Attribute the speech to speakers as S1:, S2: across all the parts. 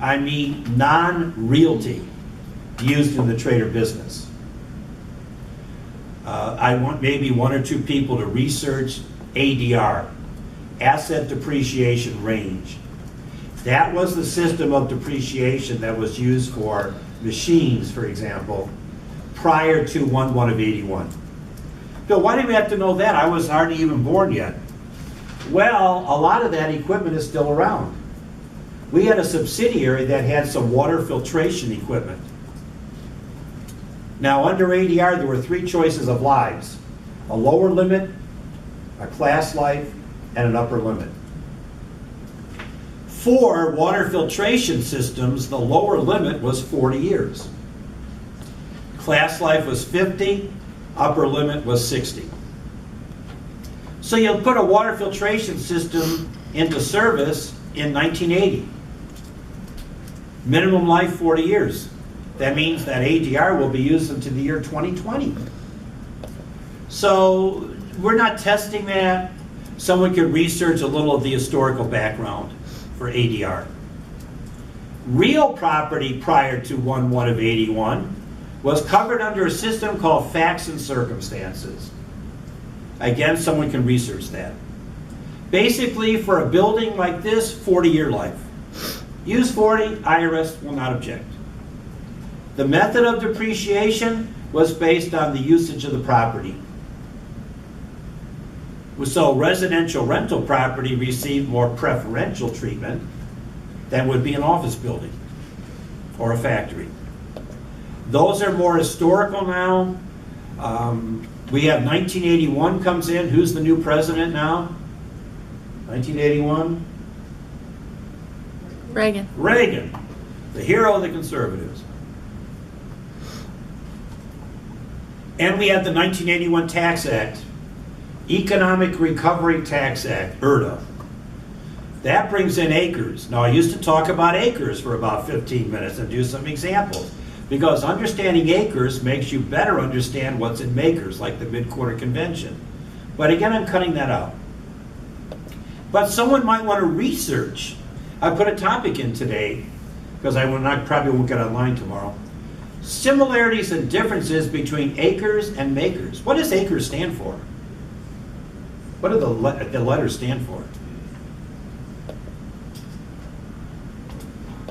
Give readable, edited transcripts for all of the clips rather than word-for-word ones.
S1: I mean non-realty used in the trade or business. I want maybe one or two people to research ADR, asset depreciation range. That was the system of depreciation that was used for machines, for example, prior to 1/1 of 81. Bill, why do we have to know that? I was hardly even born yet. Well, a lot of that equipment is still around. We had a subsidiary that had some water filtration equipment. Now, under ADR, there were three choices of lives: a lower limit, a class life, and an upper limit. For water filtration systems, the lower limit was 40 years. Class life was 50, upper limit was 60. So you'll put a water filtration system into service in 1980. Minimum life 40 years. That means that ADR will be used into the year 2020. So we're not testing that. Someone could research a little of the historical background for ADR. Real property prior to 1/1 of 81 was covered under a system called facts and circumstances. Again, someone can research that. Basically, for a building like this, 40-year life. Use 40, IRS will not object. The method of depreciation was based on the usage of the property. So residential rental property received more preferential treatment than would be an office building or a factory. Those are more historical now. We have 1981 comes in. Who's the new president now? 1981?
S2: Reagan.
S1: Reagan, the hero of the conservatives. And we have the 1981 Tax Act, Economic Recovery Tax Act, ERTA. That brings in acres. Now, I used to talk about acres for about 15 minutes and do some examples, because understanding acres makes you better understand what's in makers, like the mid-quarter convention. But again, I'm cutting that out. But someone might want to research. I put a topic in today, because I probably won't get online tomorrow. Similarities and differences between acres and makers. What does acres stand for? What do the letters stand for?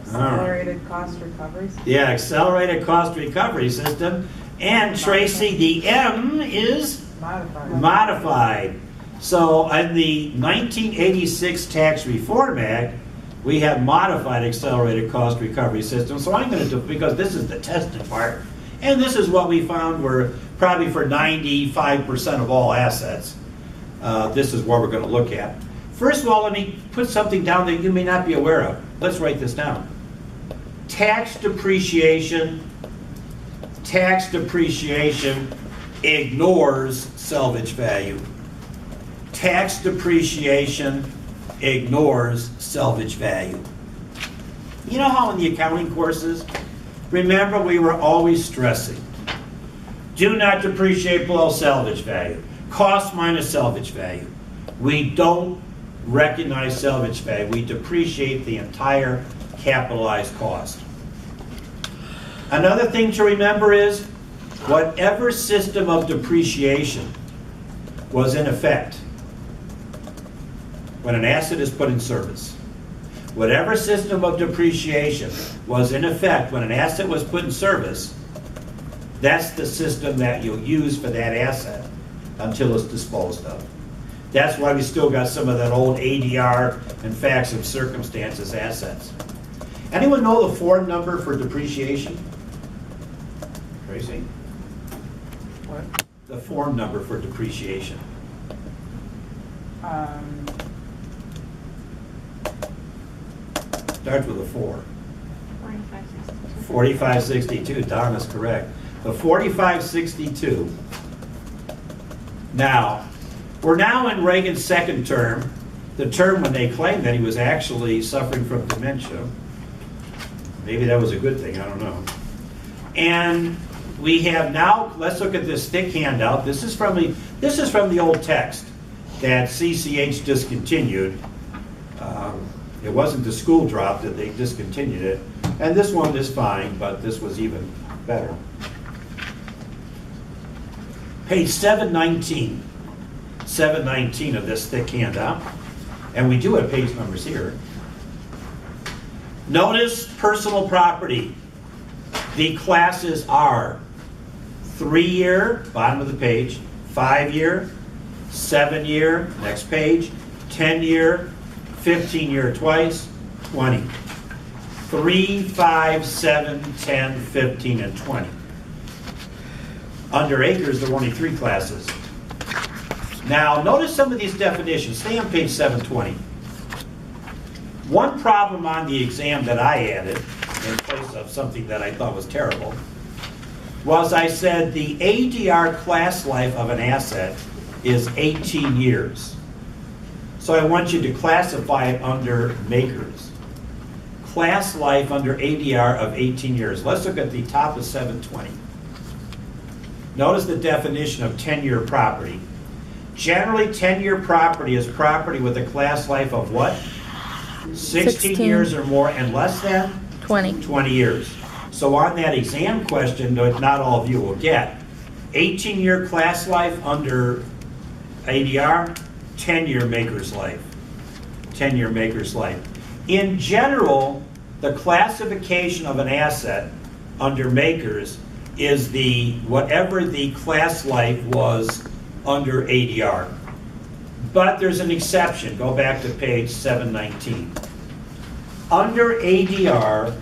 S3: Accelerated cost recovery system.
S1: Yeah, accelerated cost recovery system. And Tracy, the M is modified. So in the 1986 Tax Reform Act, we have modified accelerated cost recovery system. So I'm going to do, because this is the tested part, and this is what we found were probably for 95% of all assets. This is what we're going to look at. First of all, let me put something down that you may not be aware of. Let's write this down. Tax depreciation ignores salvage value. Tax depreciation ignores salvage value. You know how in the accounting courses, remember we were always stressing, do not depreciate below salvage value. Cost minus salvage value. We don't recognize salvage value. We depreciate the entire capitalized cost. Another thing to remember is whatever system of depreciation was in effect when an asset is put in service, whatever system of depreciation was in effect when an asset was put in service, that's the system that you'll use for that asset until it's disposed of. That's why we still got some of that old ADR and facts of circumstances assets. Anyone know the form number for depreciation? Tracy?
S3: What?
S1: The form number for depreciation. Starts with a 4. 4562. Don is correct. The 4562. Now, we're now in Reagan's second term, the term when they claimed that he was actually suffering from dementia. Maybe that was a good thing, I don't know. And we have now, let's look at this thick handout. This is from the old text that CCH discontinued. It wasn't the school dropped it, they discontinued it. And this one is fine, but this was even better. Page 719. 719 of this thick handout. And we do have page numbers here. Notice personal property. The classes are 3-year, bottom of the page, 5-year, 7-year, next page, 10-year, 15-year twice, 20. 3, 5, 7, 10, 15, and 20. Under acres, there were only 3 classes. Now, notice some of these definitions. Stay on page 720. One problem on the exam that I added, in place of something that I thought was terrible, was I said the ADR class life of an asset is 18 years. So I want you to classify it under makers. Class life under ADR of 18 years. Let's look at the top of 720. Notice the definition of 10-year property. Generally, 10-year property is property with a class life of what? 16 years or more, and less than?
S2: 20.
S1: 20 years. So on that exam question, that not all of you will get, 18-year class life under ADR, 10-year maker's life. 10-year maker's life. In general, the classification of an asset under makers is the whatever the class life was under ADR. But there's an exception. Go back to page 719. Under ADR,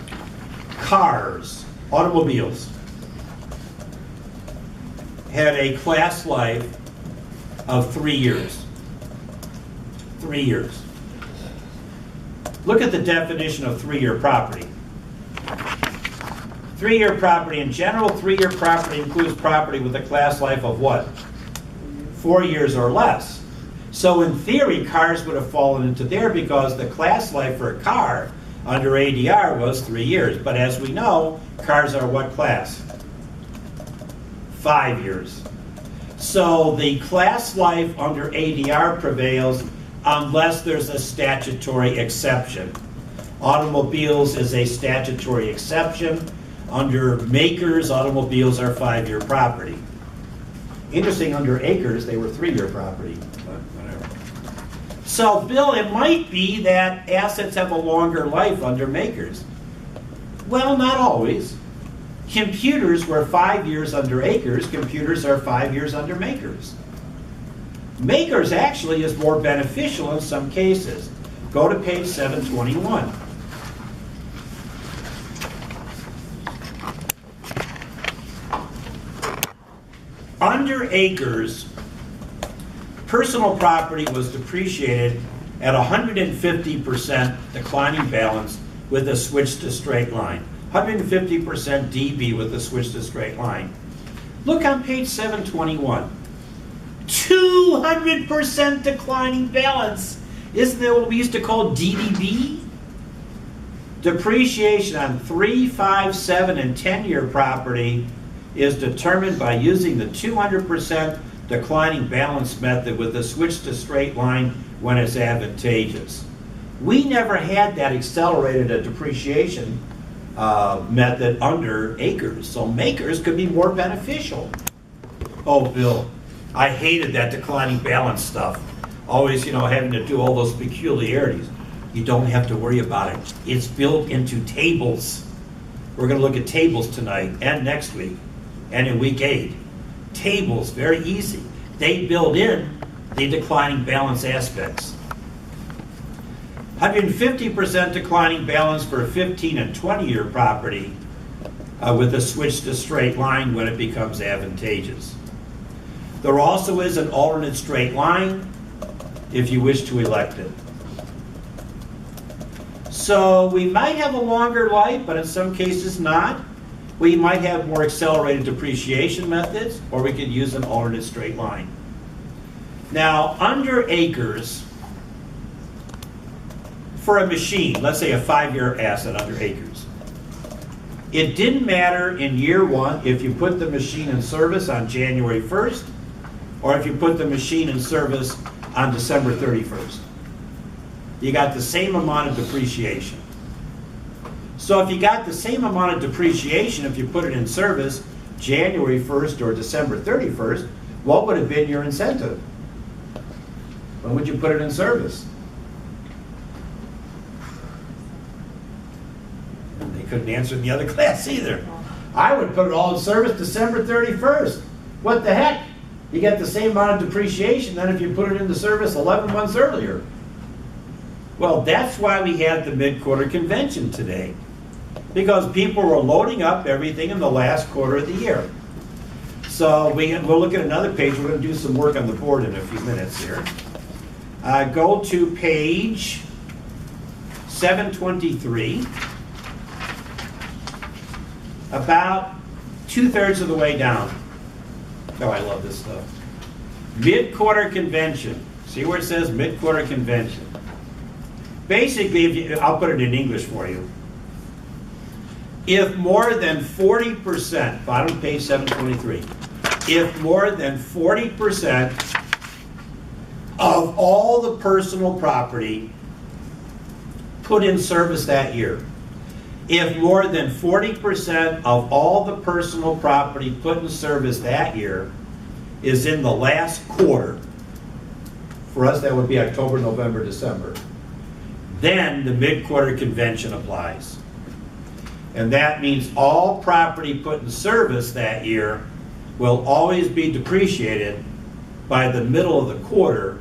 S1: cars, automobiles, had a class life of 3 years. 3 years. Look at the definition of 3-year property. 3-year property in general, 3-year property includes property with a class life of what? 4 years or less. So in theory, cars would have fallen into there because the class life for a car under ADR was 3 years. But as we know, cars are what class? 5 years. So the class life under ADR prevails unless there's a statutory exception. Automobiles is a statutory exception. Under makers, automobiles are 5-year property. Interesting, under acres, they were 3-year property, but whatever. So, Bill, it might be that assets have a longer life under makers. Well, not always. Computers were 5 years under acres. Computers are 5 years under makers. Makers actually is more beneficial in some cases. Go to page 721. Under acres, personal property was depreciated at 150% declining balance with a switch to straight line. 150% dB with a switch to straight line. Look on page 721. 200% declining balance. Isn't that what we used to call DDB? Depreciation on 3, 5, 7, and 10-year property is determined by using the 200% declining balance method with a switch to straight line when it's advantageous. We never had that accelerated a depreciation method under acres, so makers could be more beneficial. Oh, Bill, I hated that declining balance stuff. Always, having to do all those peculiarities. You don't have to worry about it. It's built into tables. We're going to look at tables tonight and next week and in week 8. Tables, very easy. They build in the declining balance aspects. 150% declining balance for 15 and 20-year property with a switch to straight line when it becomes advantageous. There also is an alternate straight line if you wish to elect it. So we might have a longer life, but in some cases not. We might have more accelerated depreciation methods, or we could use an alternate straight line. Now, under acres, for a machine, let's say a 5-year asset under acres, it didn't matter in year 1 if you put the machine in service on January 1st or if you put the machine in service on December 31st. You got the same amount of depreciation. So if you got the same amount of depreciation, if you put it in service January 1st or December 31st, what would have been your incentive? When would you put it in service? And they couldn't answer in the other class either. I would put it all in service December 31st. What the heck? You get the same amount of depreciation than if you put it into service 11 months earlier. Well, that's why we had the mid-quarter convention today. Because people were loading up everything in the last quarter of the year. So we'll look at another page. We're going to do some work on the board in a few minutes here. Go to page 723. About 2/3 of the way down. Oh, I love this stuff. Mid-quarter convention. See where it says mid-quarter convention? Basically, I'll put it in English for you. If more than 40%, bottom of page 723, if more than 40% of all the personal property put in service that year, if more than 40% of all the personal property put in service that year is in the last quarter, for us that would be October, November, December, then the mid-quarter convention applies. And that means all property put in service that year will always be depreciated by the middle of the quarter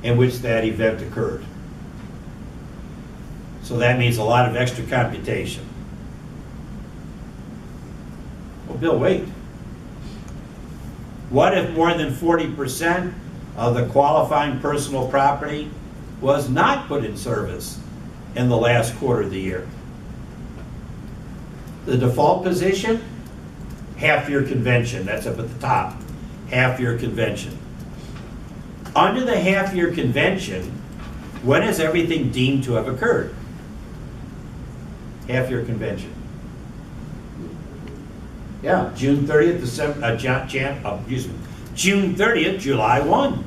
S1: in which that event occurred. So that means a lot of extra computation. Well, Bill, wait. What if more than 40% of the qualifying personal property was not put in service in the last quarter of the year? The default position, half-year convention. That's up at the top, half-year convention. Under the half-year convention, when is everything deemed to have occurred? Half-year convention. Yeah, June 30th, June 30th, July 1.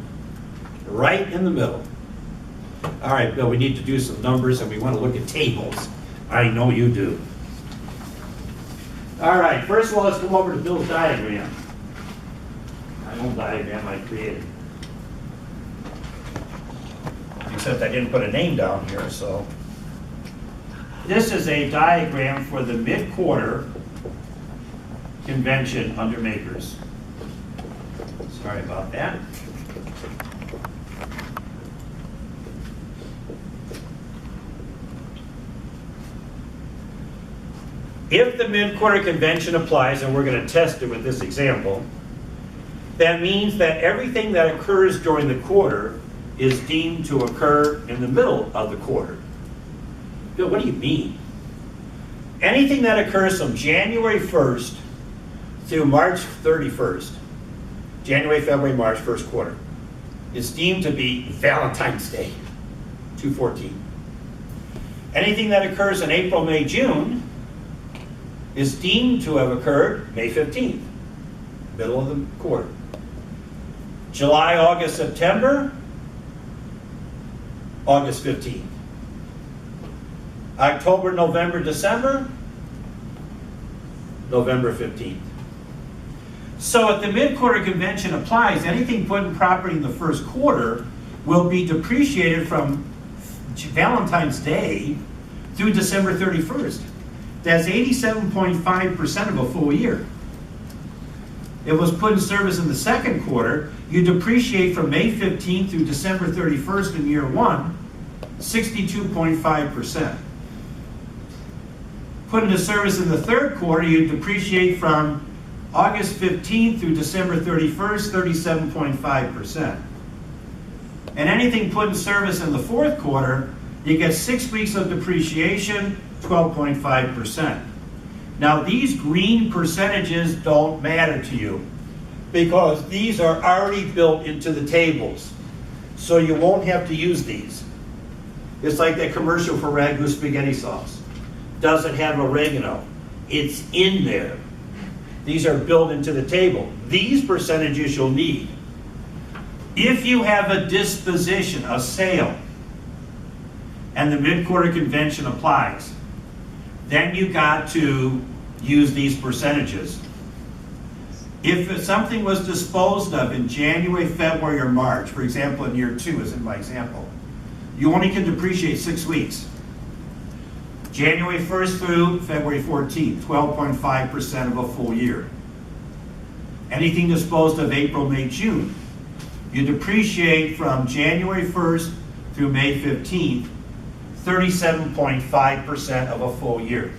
S1: Right in the middle. All right, Bill, we need to do some numbers and we want to look at tables. I know you do. All right, first of all, let's come over to Bill's diagram. My own diagram I created. Except I didn't put a name down here, so. This is a diagram for the mid-quarter convention under makers. Sorry about that. If the mid-quarter convention applies, and we're going to test it with this example, that means that everything that occurs during the quarter is deemed to occur in the middle of the quarter. Bill, what do you mean? Anything that occurs from January 1st through March 31st, January, February, March, first quarter, is deemed to be Valentine's Day, 2/14. Anything that occurs in April, May, June is deemed to have occurred May 15th, middle of the quarter. July, August, September, August 15th. October, November, December, November 15th. So if the mid-quarter convention applies, anything put in property in the first quarter will be depreciated from Valentine's Day through December 31st. That's 87.5% of a full year. It was put in service in the second quarter. You depreciate from May 15th through December 31st in year one, 62.5%. Put into service in the third quarter, you depreciate from August 15th through December 31st, 37.5%. And anything put in service in the fourth quarter, you get 6 weeks of depreciation, 12.5%. Now these green percentages don't matter to you because these are already built into the tables. So you won't have to use these. It's like that commercial for Ragu spaghetti sauce. Doesn't have oregano. It's in there. These are built into the table. These percentages you'll need. If you have a disposition, a sale, and the mid-quarter convention applies. Then you got to use these percentages. If something was disposed of in January, February, or March, for example, in year 2, as in my example, you only can depreciate 6 weeks. January 1st through February 14th, 12.5% of a full year. Anything disposed of April, May, June, you depreciate from January 1st through May 15th, 37.5% of a full year.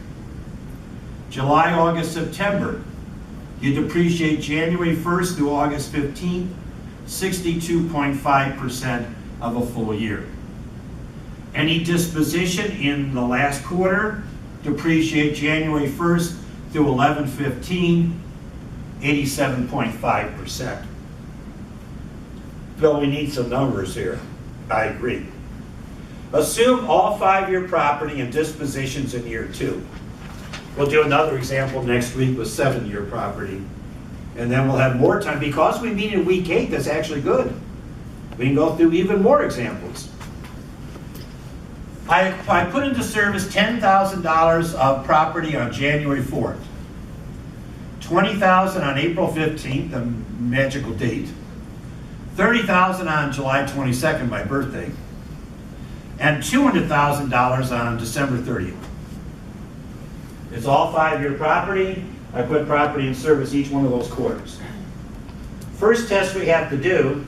S1: July, August, September, you depreciate January 1st through August 15th, 62.5% of a full year. Any disposition in the last quarter, depreciate January 1st through 11/15, 87.5%. Bill, we need some numbers here. I agree. Assume all 5-year property and dispositions in year 2. We'll do another example next week with 7-year property. And then we'll have more time. Because we meet in week 8, that's actually good. We can go through even more examples. I put into service $10,000 of property on January 4th. $20,000 on April 15th, the magical date. $30,000 on July 22nd, my birthday. And $200,000 on December 30th. It's all 5-year property. I put property in service each one of those quarters. First test we have to do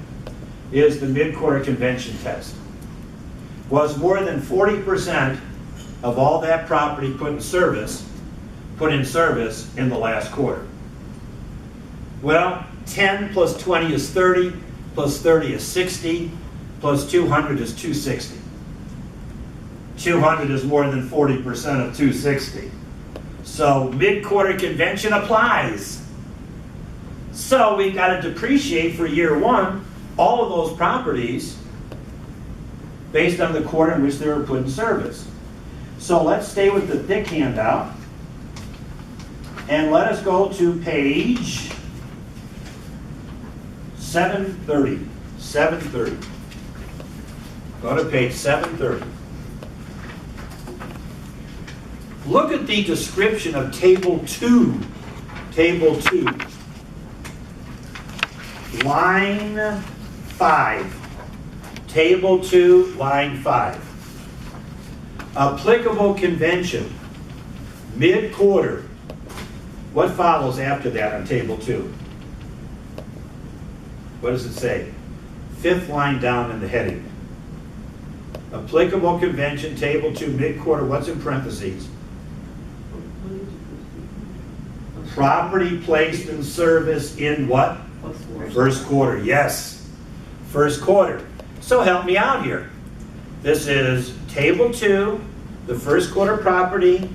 S1: is the mid-quarter convention test. Was more than 40% of all that property put in service in the last quarter? Well, 10 plus 20 is 30, plus 30 is 60, plus 200 is 260. 200 is more than 40% of 260. So mid-quarter convention applies. So we've got to depreciate for year 1 all of those properties based on the quarter in which they were put in service. So let's stay with the thick handout. And let us go to page 730. 730. Go to page 730. Look at the description of Table 2. Table 2. Line 5. Table 2, line 5. Applicable convention. Mid-quarter. What follows after that on Table 2? What does it say? 5th line down in the heading. Applicable convention, Table 2, mid-quarter. What's in parentheses? Property placed in service in what? First quarter, yes. First quarter. So help me out here. This is Table 2, the first quarter property.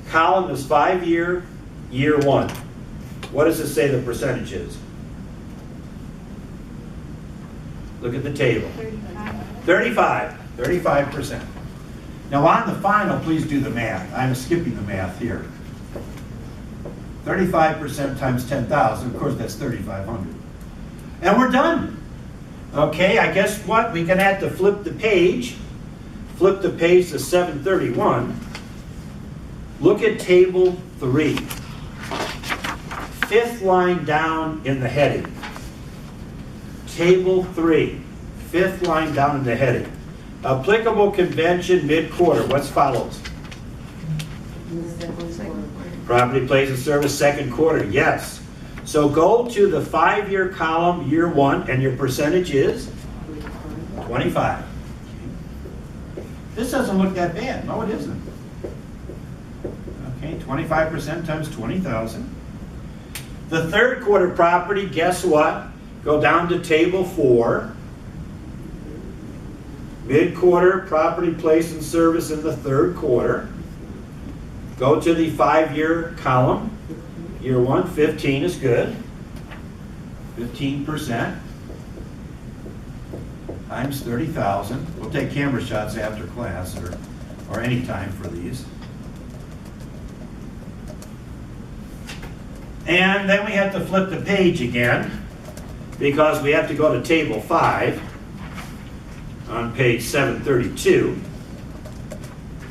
S1: Column is 5-year, year 1. What does it say the percentage is? Look at the table. 35%. Now on the final, please do the math. I'm skipping the math here. 35% times 10,000, of course that's 3,500. And we're done. Okay, I guess what? We're gonna have to flip the page. Flip the page to 731. Look at Table 3. 5th line down in the heading. Table 3. 5th line down in the heading. Applicable convention mid-quarter. What's follows? Property placed in service second quarter. Yes. So go to the 5-year column, year 1, and your percentage is 25. This doesn't look that bad. No, it isn't. Okay, 25% times 20,000. The third quarter property, guess what? Go down to Table 4. Mid-quarter property placed in service in the third quarter. Go to the 5-year column. Year 1, 15 is good. 15% times 30,000. We'll take camera shots after class or any time for these. And then we have to flip the page again because we have to go to Table 5 on page 732.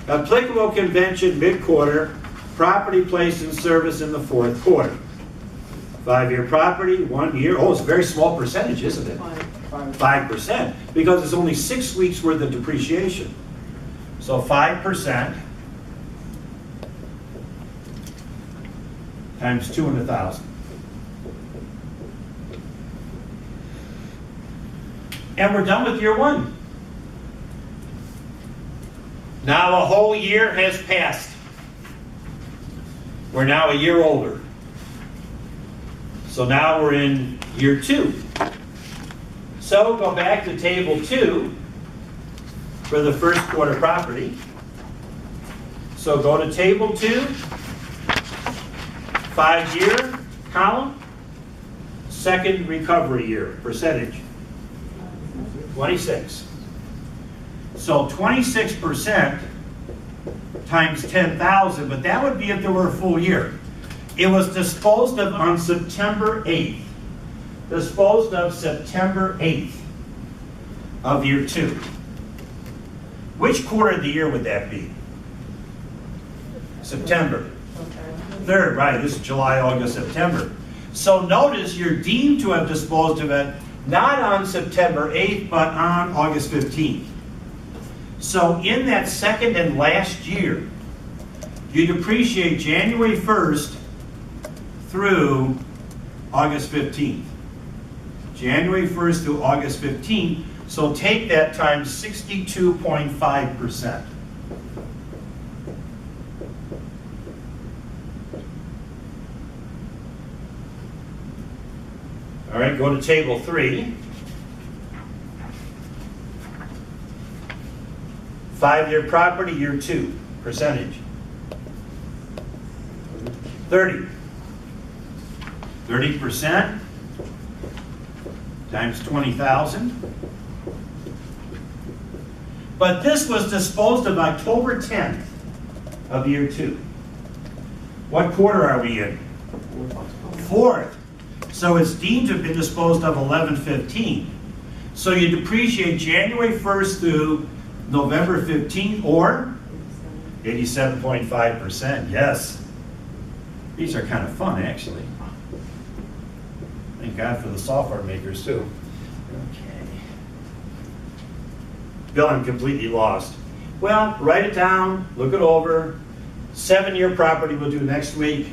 S1: Applicable convention mid-quarter, property placed in service in the fourth quarter. 5-year property, 1 year, oh, it's a very small percentage, isn't it? 5%, because it's only 6 weeks worth of depreciation. So 5% times 200,000. And we're done with year 1. Now a whole year has passed. We're now a year older. So now we're in year 2. So go back to table 2 for the first quarter property. So go to table 2, 5-year column, second recovery year, percentage, 26. So 26% times 10,000, but that would be if there were a full year. It was disposed of on September 8th. Disposed of September 8th of year 2. Which quarter of the year would that be? September. 3rd, right, this is July, August, September. So notice you're deemed to have disposed of it not on September 8th, but on August 15th. So in that second and last year, you depreciate January 1st through August 15th. January 1st through August 15th, so take that times 62.5%. All right, go to table 3. 5-year property, year 2, percentage. 30. 30% times 20,000. But this was disposed of October 10th of year 2. What quarter are we in? 4th. So it's deemed to have been disposed of 11/15. So you depreciate January 1st through November 15th, or 87.5%, yes. These are kind of fun, actually. Thank God for the software makers, too. Okay. Bill, I'm completely lost. Well, write it down, look it over. 7-year property we'll do next week.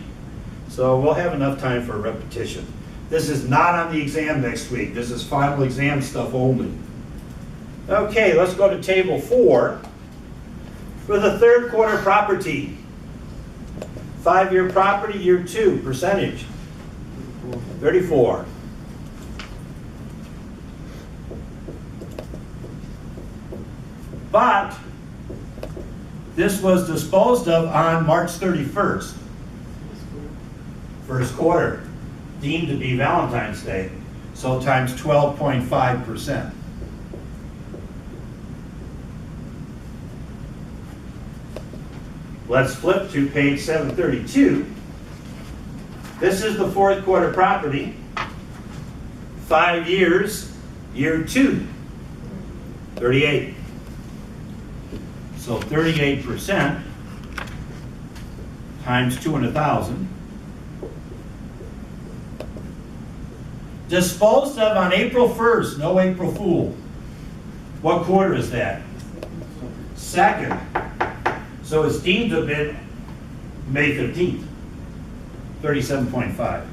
S1: So we'll have enough time for a repetition. This is not on the exam next week. This is final exam stuff only. Okay, let's go to table 4 for the third quarter property. 5-year property, year 2, percentage, 34. But this was disposed of on March 31st. First quarter, deemed to be Valentine's Day, so times 12.5%. Let's flip to page 732. This is the fourth quarter property. 5 years, year 2, 38. So 38% times 200,000. Disposed of on April 1st, no April Fool. What quarter is that? Second. So it's deemed to have been May 15th, 37.5.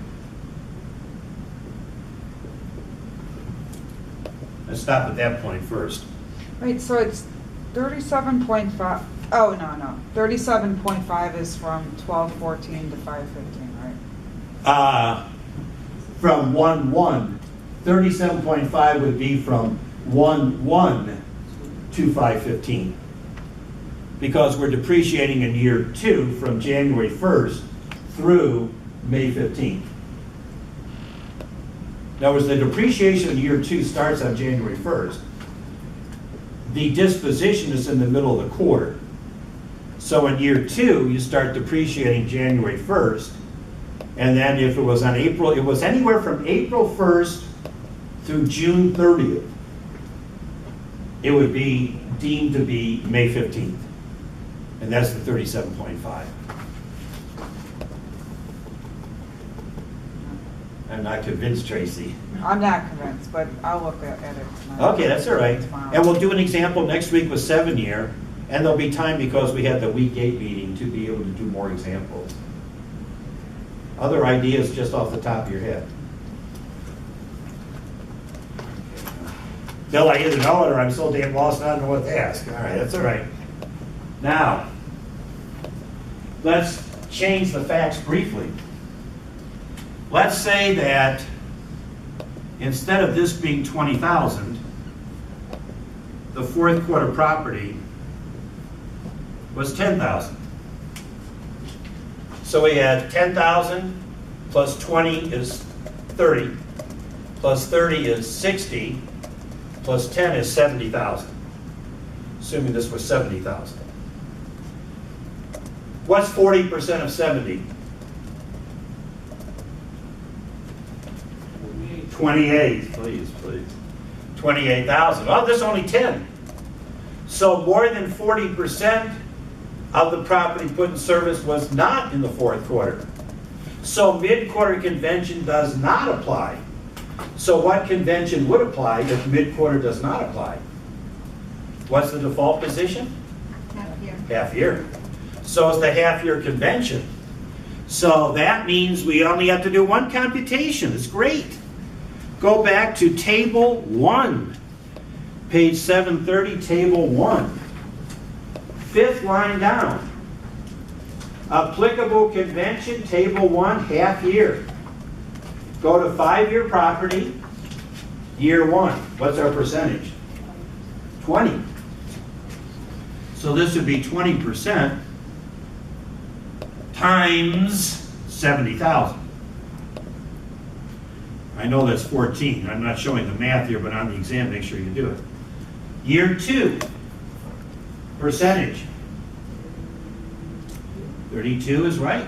S1: Let's stop at that point first.
S3: Wait, so it's 37.5, oh, no. 37.5 is from 12/14 to 5/15, right?
S1: From 1/1, 37.5 would be from 1/1 to 5/15. Because we're depreciating in year 2 from January 1st through May 15th. In other words, the depreciation in year 2 starts on January 1st. The disposition is in the middle of the quarter. So in year 2, you start depreciating January 1st, and then if it was on April, it was anywhere from April 1st through June 30th. It would be deemed to be May 15th. And that's the 37.5. I'm not convinced, Tracy.
S3: I'm not convinced, but I'll look at it tonight.
S1: Okay, that's all right.
S3: Tomorrow.
S1: And we'll do an example next week with 7-year, and there'll be time because we had the week 8 meeting to be able to do more examples. Other ideas just off the top of your head? Bill, I either know it or I'm so damn lost I don't know what to ask. All right, that's all right. Now, let's change the facts briefly. Let's say that instead of this being 20,000, the fourth quarter property was 10,000. So we had 10,000 plus 20 is 30, plus 30 is 60, plus 10 is 70,000, assuming this was 70,000. What's 40% of 70? 28, please. 28,000. Oh, there's only 10. So more than 40% of the property put in service was not in the fourth quarter. So mid-quarter convention does not apply. So what convention would apply if mid-quarter does not apply? What's the default position?
S2: Half year.
S1: Half year. So it's the half-year convention. So that means we only have to do one computation. It's great. Go back to table 1, page 730, table 1. 5th line down. Applicable convention, table 1, half year. Go to 5-year property, year 1. What's our percentage? 20. So this would be 20% times 70,000. I know that's 14. I'm not showing the math here, but on the exam, make sure you do it. Year 2, percentage. 32 is right.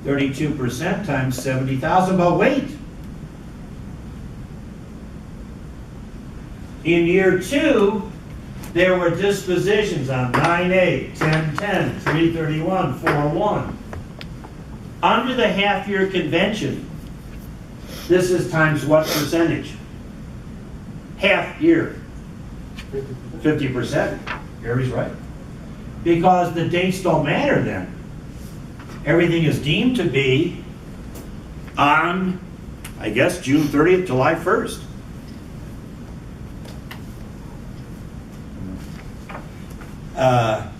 S1: 32% times 70,000, but wait. In year 2, there were dispositions on 9A, 1010, 331, 41. Under the half-year convention, this is times what percentage? Half year. 50%. Gary's right. Because the dates don't matter then. Everything is deemed to be on, I guess, June 30th, July 1st.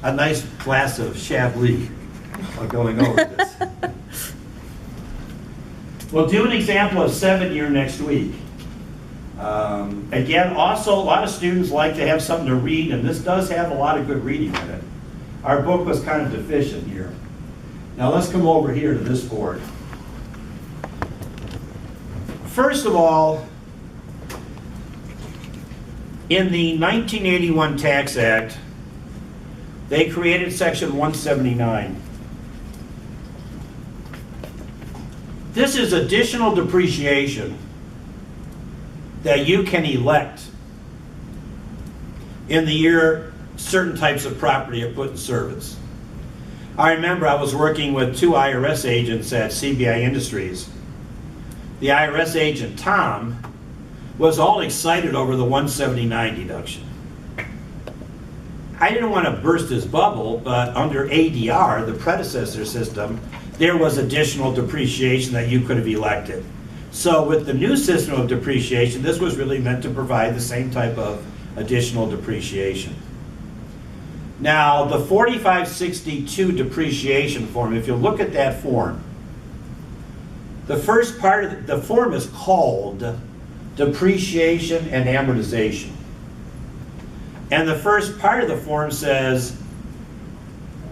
S1: A nice glass of Chablis while going over this. We'll do an example of 7-year next week. Again, also, a lot of students like to have something to read, and this does have a lot of good reading in it. Our book was kind of deficient here. Now let's come over here to this board. First of all, in the 1981 Tax Act, they created Section 179. This is additional depreciation that you can elect in the year certain types of property are put in service. I remember I was working with 2 IRS agents at CBI Industries. The IRS agent, Tom, was all excited over the 179 deduction. I didn't want to burst his bubble, but under ADR, the predecessor system, there was additional depreciation that you could have elected. So with the new system of depreciation, this was really meant to provide the same type of additional depreciation. Now, the 4562 depreciation form, if you look at that form, the first part of the form is called depreciation and amortization. And the first part of the form says,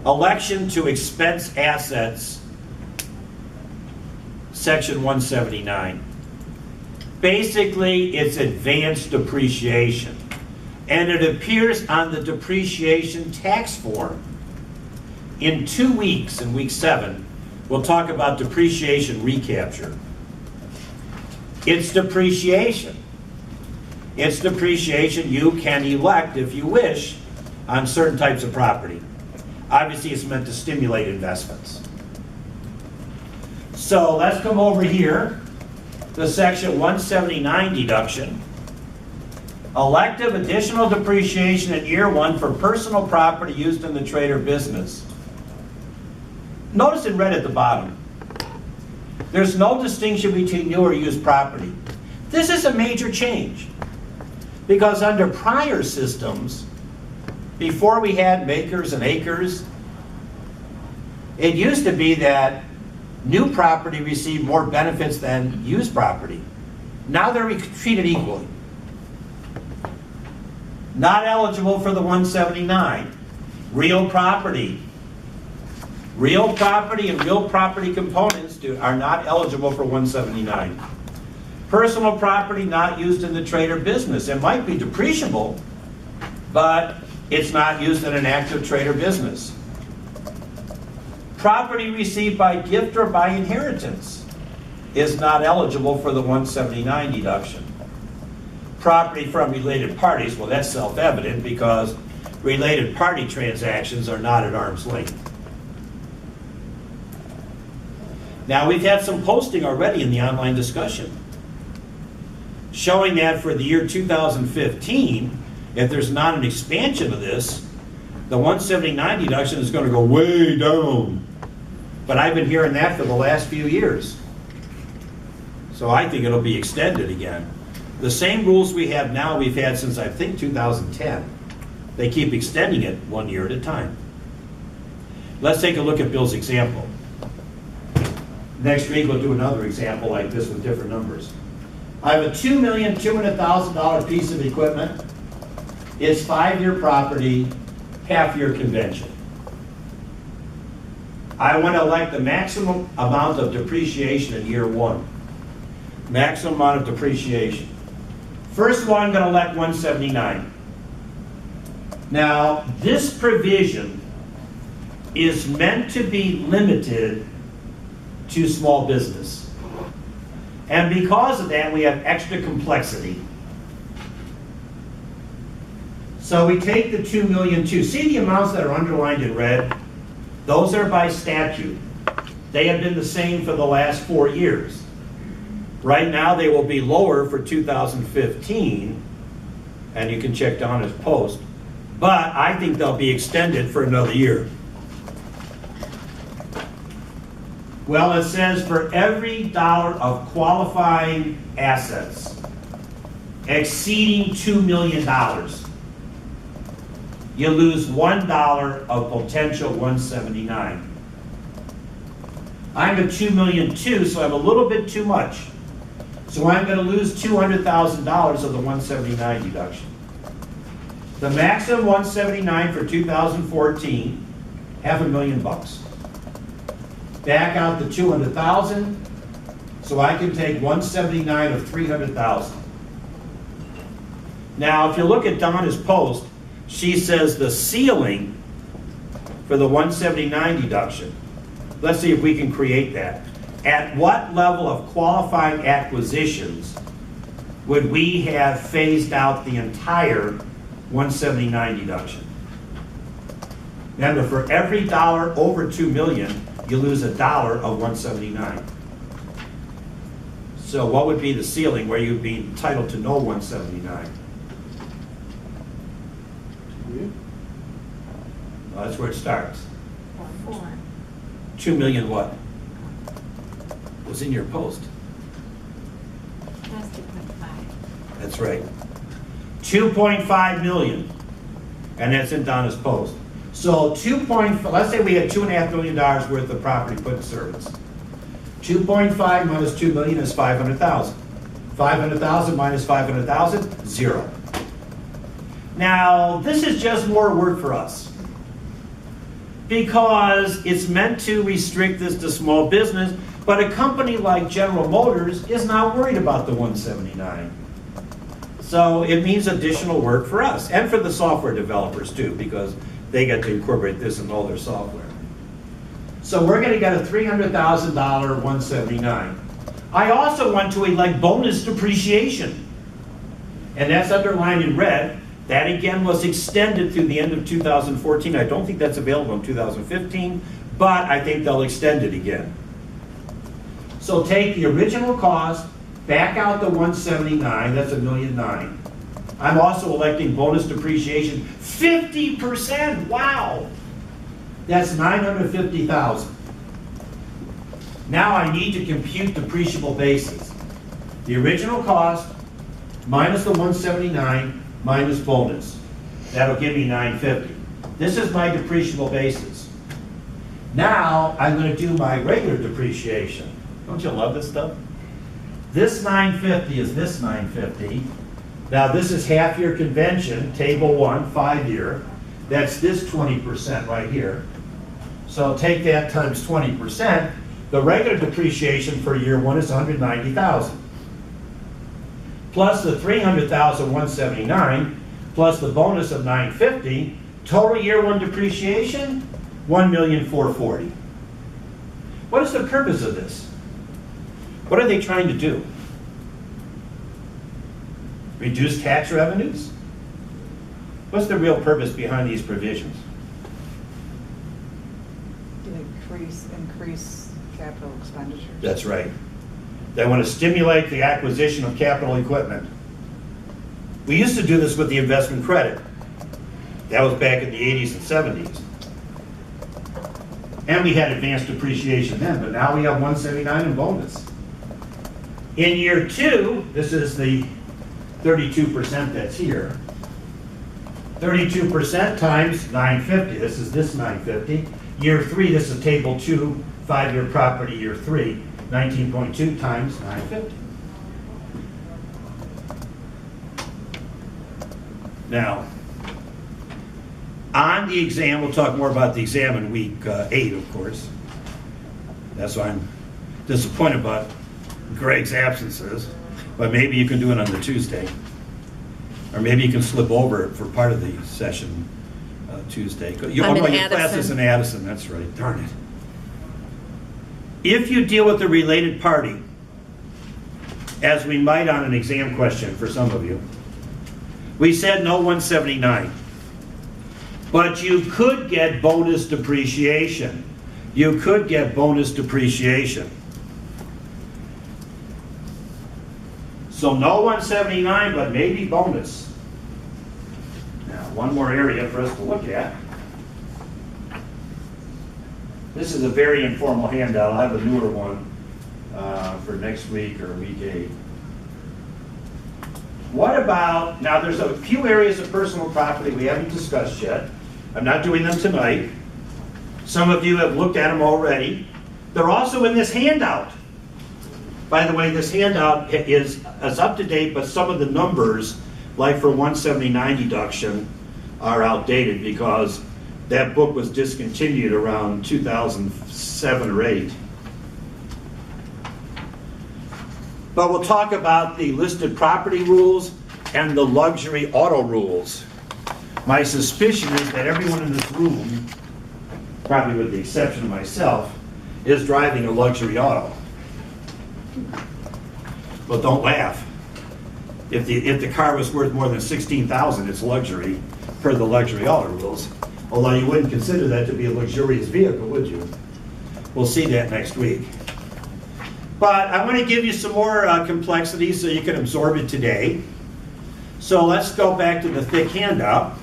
S1: election to expense assets, Section 179. Basically, it's advanced depreciation. And it appears on the depreciation tax form. In 2 weeks, in week 7, we'll talk about depreciation recapture. It's depreciation. It's depreciation you can elect, if you wish, on certain types of property. Obviously, it's meant to stimulate investments. So let's come over here to section 179 deduction. Elective additional depreciation in year one for personal property used in the trade or business. Notice in red at the bottom, there's no distinction between new or used property. This is a major change because under prior systems, before we had makers and acres, it used to be that new property received more benefits than used property. Now they're treated equally. Not eligible for the 179. Real property. Real property and real property components are not eligible for 179. Personal property not used in the trade or business. It might be depreciable, but it's not used in an active trade or business. Property received by gift or by inheritance is not eligible for the 179 deduction. Property from related parties, well, that's self-evident because related party transactions are not at arm's length. Now, we've had some posting already in the online discussion showing that for the year 2015, if there's not an expansion of this, the 179 deduction is going to go way down. But I've been hearing that for the last few years. So I think it'll be extended again. The same rules we have now, we've had since I think 2010. They keep extending it 1 year at a time. Let's take a look at Bill's example. Next week we'll do another example like this with different numbers. I have a $2,200,000 piece of equipment. It's 5-year property, half-year convention. I want to elect the maximum amount of depreciation in year one. Maximum amount of depreciation. First of all, I'm going to elect 179. Now, this provision is meant to be limited to small business. And because of that, we have extra complexity. So we take the 2,000,002. See the amounts that are underlined in red? Those are by statute. They have been the same for the last 4 years. Right now, they will be lower for 2015, and you can check down as post. But I think they'll be extended for another year. Well, it says for every dollar of qualifying assets exceeding $2 million, you lose $1 of potential 179. I'm at $2,000,002, so I'm a little bit too much. So I'm going to lose $200,000 of the 179 deduction. The maximum 179 for 2014, $500,000. Back out the 200,000, so I can take 179 of 300,000. Now, if you look at Donna's post, she says the ceiling for the 179 deduction. Let's see if we can create that. At what level of qualifying acquisitions would we have phased out the entire 179 deduction? Remember, for every dollar over $2 million, you lose $1 of 179. So what would be the ceiling where you'd be entitled to no 179? Well, that's where it starts.
S2: 4.
S1: 2 million what? Was in your post.
S2: That's 2.5.
S1: That's right. 2.5 million. And that's in Donna's post. So let's say we had $2.5 million worth of property put in service. 2.5 minus 2 million is 500,000. 500,000 minus 500,000, 0. Now, this is just more work for us because it's meant to restrict this to small business, but a company like General Motors is not worried about the 179. So it means additional work for us and for the software developers too, because they get to incorporate this in all their software. So we're going to get a $300,000 179. I also want to elect bonus depreciation. And that's underlined in red That again was extended through the end of 2014. I don't think that's available in 2015, but I think they'll extend it again. So take the original cost, back out the 179, that's $1.9 million. I'm also electing bonus depreciation, 50%, wow! That's $950,000. Now I need to compute depreciable basis. The original cost minus the 179 minus bonus. That'll give me 950. This is my depreciable basis. Now I'm going to do my regular depreciation. Don't you love this stuff? This 950 is this 950. Now this is half-year convention, table 1, 5-year. That's this 20% right here. So take that times 20%. The regular depreciation for year 1 is $190,000. Plus the $300,179, plus the bonus of $950, total year 1 depreciation, $1,440,000. What is the purpose of this? What are they trying to do? Reduce tax revenues? What's the real purpose behind these provisions?
S3: Increase capital expenditures.
S1: That's right. They want to stimulate the acquisition of capital equipment. We used to do this with the investment credit. That was back in the 80s and 70s. And we had advanced depreciation then, but now we have 179 in bonus. In year 2, this is the 32% that's here. 32% times 950, this is this 950. Year 3, this is table 2, 5-year property, year 3, 19.2 times 950. Now, on the exam, we'll talk more about the exam in week 8, of course. That's why I'm disappointed about Greg's absences, but maybe you can do it on the Tuesday. Or maybe you can slip over it for part of the session Tuesday. Your class is in Addison, that's right, darn it. If you deal with the related party, as we might on an exam question for some of you, we said no 179. But you could get bonus depreciation. You could get bonus depreciation. So no 179, but maybe bonus. Now, one more area for us to look at. This is a very informal handout. I'll have a newer one for next week or week 8. What about, now there's a few areas of personal property we haven't discussed yet. I'm not doing them tonight. Some of you have looked at them already. They're also in this handout. By the way, this handout is up to date, but some of the numbers, like for 179 deduction, are outdated because that book was discontinued around 2007 or 8. But we'll talk about the listed property rules and the luxury auto rules. My suspicion is that everyone in this room, probably with the exception of myself, is driving a luxury auto. Well, don't laugh. If the car was worth more than $16,000, it's luxury per the luxury auto rules. Although you wouldn't consider that to be a luxurious vehicle, would you? We'll see that next week. But I want to give you some more complexity so you can absorb it today. So let's go back to the thick handout.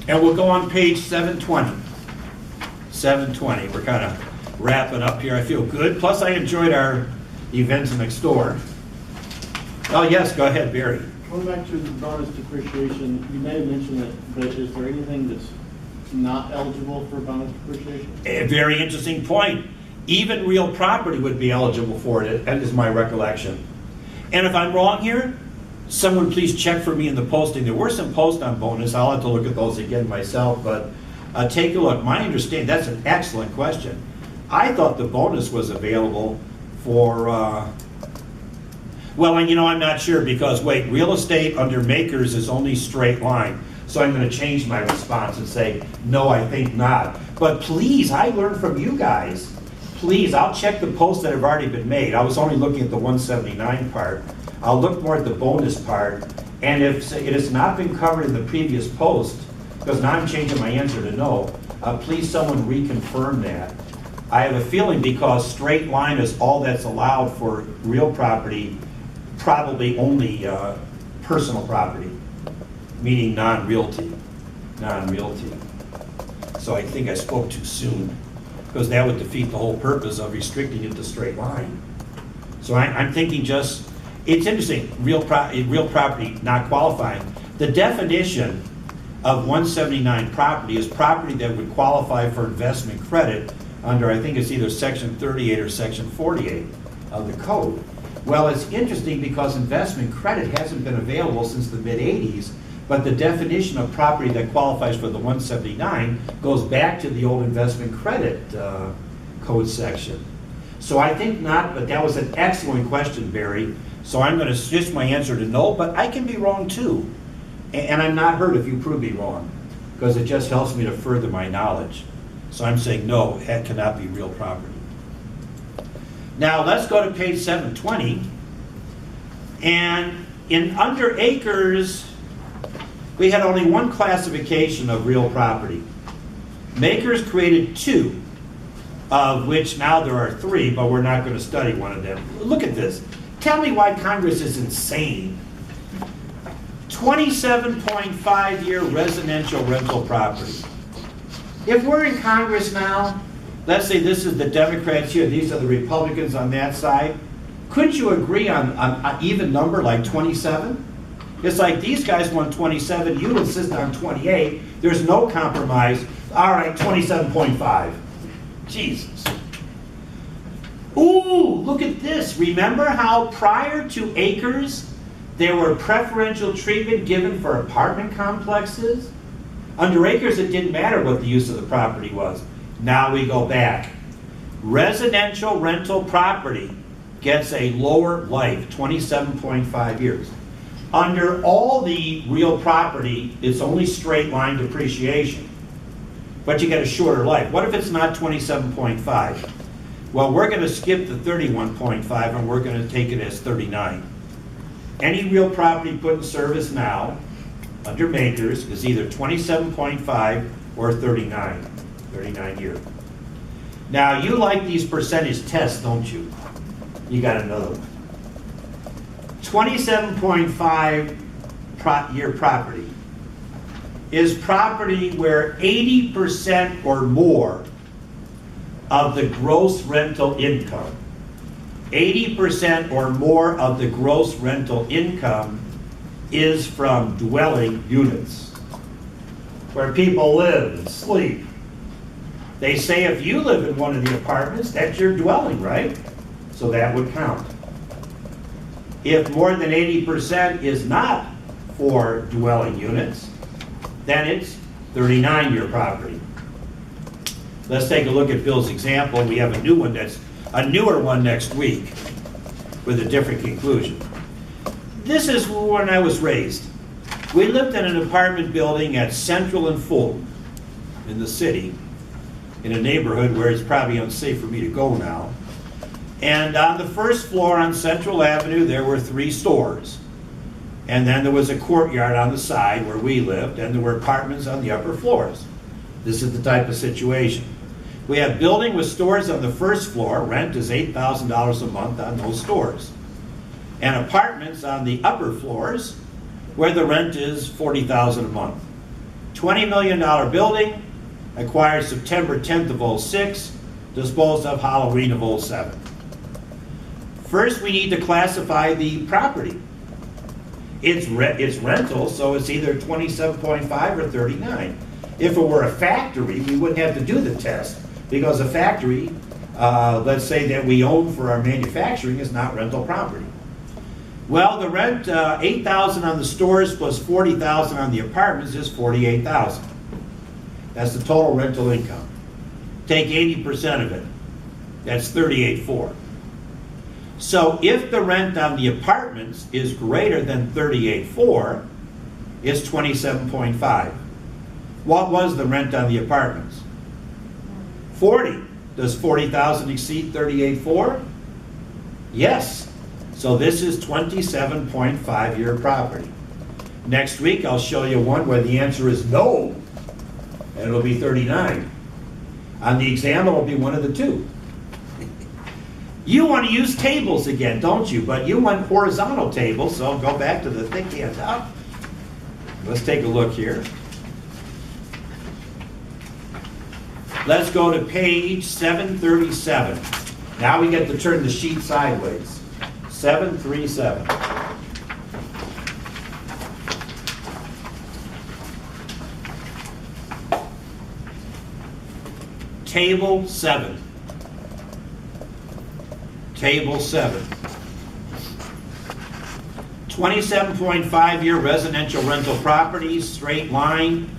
S1: And we'll go on page 720. 720. We're kind of wrapping up here. I feel good. Plus, I enjoyed our events next door. Oh, yes, go ahead, Barry.
S4: Going back to the bonus depreciation, you may have mentioned it, but is there anything that's not eligible for bonus depreciation?
S1: A very interesting point. Even real property would be eligible for it, that is my recollection. And if I'm wrong here, someone please check for me in the posting. There were some posts on bonus. I'll have to look at those again myself, but take a look. My understanding, that's an excellent question. I thought the bonus was available for, well, and you know, I'm not sure because, wait, real estate under makers is only straight line. So I'm going to change my response and say, no, I think not. But please, I learned from you guys. please, I'll check the posts that have already been made. I was only looking at the 179 part. I'll look more at the bonus part. And if it has not been covered in the previous post, because now I'm changing my answer to no, please someone reconfirm that. I have a feeling because straight line is all that's allowed for real property, probably only personal property, meaning non-realty. Non-realty. So I think I spoke too soon, because that would defeat the whole purpose of restricting it to straight line. So I'm thinking just, it's interesting, real property not qualifying. The definition of 179 property is property that would qualify for investment credit under, I think it's either section 38 or section 48 of the code. Well, it's interesting because investment credit hasn't been available since the mid-'80s, but the definition of property that qualifies for the 179 goes back to the old investment credit code section. So I think not, but that was an excellent question, Barry. So I'm going to switch my answer to no, but I can be wrong too. And I'm not hurt if you prove me wrong, because it just helps me to further my knowledge. So I'm saying no, that cannot be real property. Now let's go to page 720. And in under acres, we had only one classification of real property. Makers created two, of which now there are three, but we're not going to study one of them. Look at this. Tell me why Congress is insane. 27.5-year residential rental property. If we're in Congress now, let's say this is the Democrats here, these are the Republicans on that side, couldn't you agree on an even number like 27? It's like these guys want 27, you insist on 28, there's no compromise. All right, 27.5. Jesus. Ooh, look at this. Remember how prior to acres, there were preferential treatment given for apartment complexes? Under acres, it didn't matter what the use of the property was. Now we go back. Residential rental property gets a lower life, 27.5 years. Under all the real property, it's only straight line depreciation, but you get a shorter life. What if it's not 27.5? Well, we're going to skip the 31.5 and we're going to take it as 39. Any real property put in service now, under makers, is either 27.5 or 39 year. Now, you like these percentage tests, don't you? You got another one. 27.5 year property is property where 80% or more of the gross rental income, 80% or more of the gross rental income is from dwelling units, where people live and sleep. They say if you live in one of the apartments, that's your dwelling, right? So that would count. If more than 80% is not for dwelling units, then it's 39-year property. Let's take a look at Bill's example. We have a new one a newer one next week with a different conclusion. This is when I was raised. We lived in an apartment building at Central and Fulton in the city, in a neighborhood where it's probably unsafe for me to go now. And on the first floor on Central Avenue, there were 3 stores. And then there was a courtyard on the side where we lived, and there were apartments on the upper floors. This is the type of situation. We have building with stores on the first floor. Rent is $8,000 a month on those stores. And apartments on the upper floors where the rent is $40,000 a month. $20 million building, acquired September 10th of 06, disposed of Halloween of 07. First, we need to classify the property. It's rental, so it's either 27.5 or 39. If it were a factory, we wouldn't have to do the test, because a factory, let's say that we own for our manufacturing, is not rental property. Well, the rent, $8,000 on the stores plus $40,000 on the apartments is $48,000. That's the total rental income. Take 80% of it. That's $38,400. So if the rent on the apartments is greater than $38,400, it's 27.5. What was the rent on the apartments? 40. Does 40,000 exceed 38.4? Yes. So this is 27.5-year property. Next week, I'll show you one where the answer is no, and it'll be 39. On the exam, it'll be one of the two. You want to use tables again, don't you? But you want horizontal tables, so go back to the thick handout. Let's take a look here. Let's go to page 737. Now we get to turn the sheet sideways. 737. Table 7. Table 7. 27.5-year residential rental properties, straight line,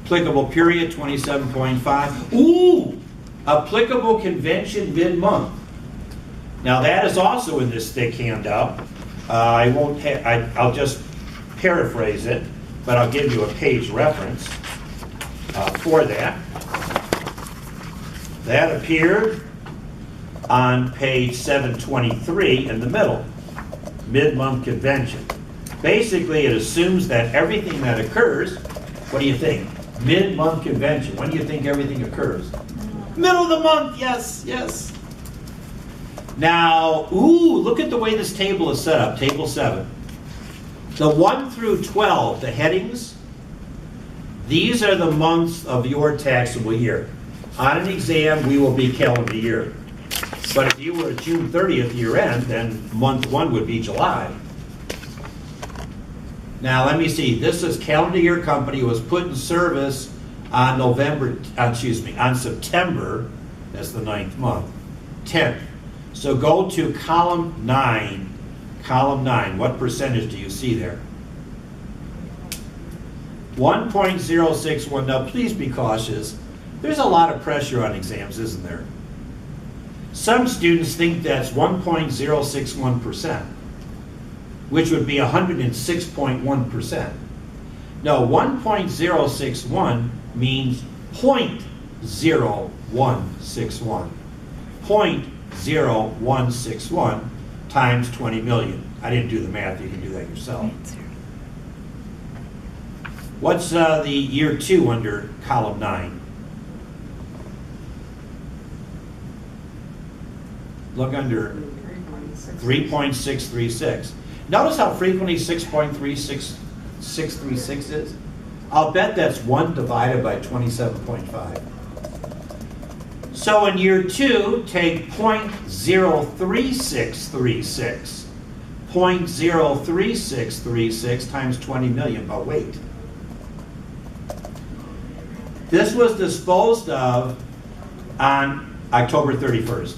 S1: applicable period 27.5. Ooh! Applicable convention mid-month. Now that is also in this thick handout. I'll just paraphrase it, but I'll give you a page reference for that. That appeared on page 723 in the middle, mid-month convention. Basically, it assumes that everything that occurs, what do you think? Mid-month convention. When do you think everything occurs? Middle of the month, yes, yes. Now, ooh, look at the way this table is set up, table 7. The 1 through 12, the headings, these are the months of your taxable year. On an exam, we will be calendar year. But if you were a June 30th year end, then month 1 would be July. Now let me see, this is calendar year company was put in service on September, that's the 9th month, 10th. So go to column 9, what percentage do you see there? 1.061, now please be cautious. There's a lot of pressure on exams, isn't there? Some students think that's 1.061%, which would be 106.1%. No, 1.061 means 0.0161. 0.0161 times 20 million. I didn't do the math, you can do that yourself. What's the year 2 under column 9? Look under 3.636. Notice how frequently 6.3636 is? I'll bet that's 1 divided by 27.5. So in year 2, take 0.03636. 0.03636 times 20 million, but wait. This was disposed of on October 31st.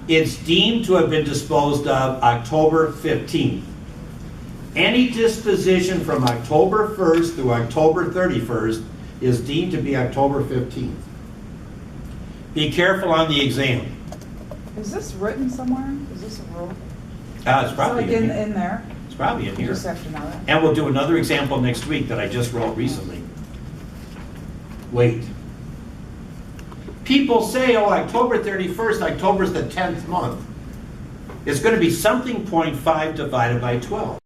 S1: It's deemed to have been disposed of October 15th. Any disposition from October 1st through October 31st is deemed to be October 15th. Be careful on the exam.
S3: Is this written somewhere? Is this a rule?
S1: It's probably
S3: Like
S1: in here.
S3: in there?
S1: It's probably in
S3: You
S1: here.
S3: just have to know that.
S1: And we'll do another example next week that I just wrote recently. Wait. People say, oh, October 31st, October's the 10th month. It's going to be something 0.5 divided by 12.